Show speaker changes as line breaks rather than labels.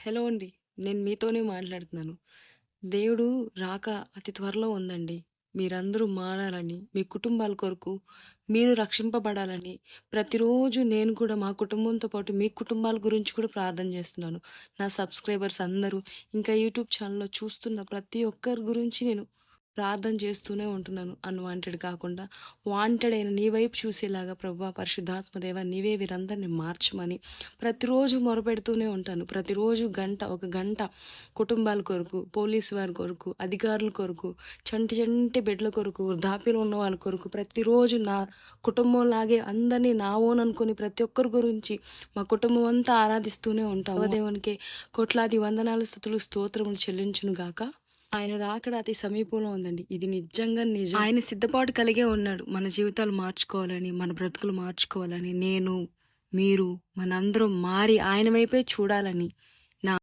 Hello అండి. నేను మీతోనే మాట్లాడుతున్నాను. దేవుడు రాక అతి త్వరలో ఉందండి. మీరందరూ మారాలని, మీ కుటుంబాల కొరకు, మీరు రక్షింపబడాలని, ప్రతిరోజు నేను కూడా మా కుటుంబంతో పాటు మీ కుటుంబాల గురించి కూడా ప్రార్థన చేస్తున్నాను. నా సబ్‌స్క్రైబర్స్ అందరూ, ఇంకా యూట్యూబ్ ఛానెల్‌లో చూస్తున్న ప్రతి ఒక్కరి గురించి నేను ప్రార్థన చేస్తూనే ఉంటున్నాను. అన్‌వాంటెడ్ కాకుండా, వాంటెడ్ అయిన నీ వైపు చూసేలాగా ప్రభువా పరిశుద్ధాత్మ దేవా నీవే వీరందరిని మార్చమని ప్రతిరోజు మొరపెడుతూనే ఉంటాను. ప్రతిరోజు ఒక గంట కుటుంబాల కొరకు, పోలీసు వారి కొరకు, అధికారుల కొరకు, చంటి చంటి బిడ్డల కొరకు, వృద్ధాప్యలో ఉన్న వాళ్ళ కొరకు ప్రతిరోజు నా కుటుంబంలాగే అందరినీ నా ఓన్ అనుకుని ప్రతి ఒక్కరి గురించి మా కుటుంబం అంతా ఆరాధిస్తూనే ఉంటాం. దేవునికి కోట్లాది వందనాలు, స్తుతులు, స్తోత్రములు చెల్లించును గాక. ఆయన రాకడ అతి సమీపంలో ఉందండి. ఇది నిజంగా నిజం. ఆయన సిద్ధపాటు కలిగే ఉన్నాడు. మన జీవితాలు మార్చుకోవాలని, మన బ్రతుకులు మార్చుకోవాలని, నేను, మీరు, మనందరం మారి ఆయన వైపే చూడాలని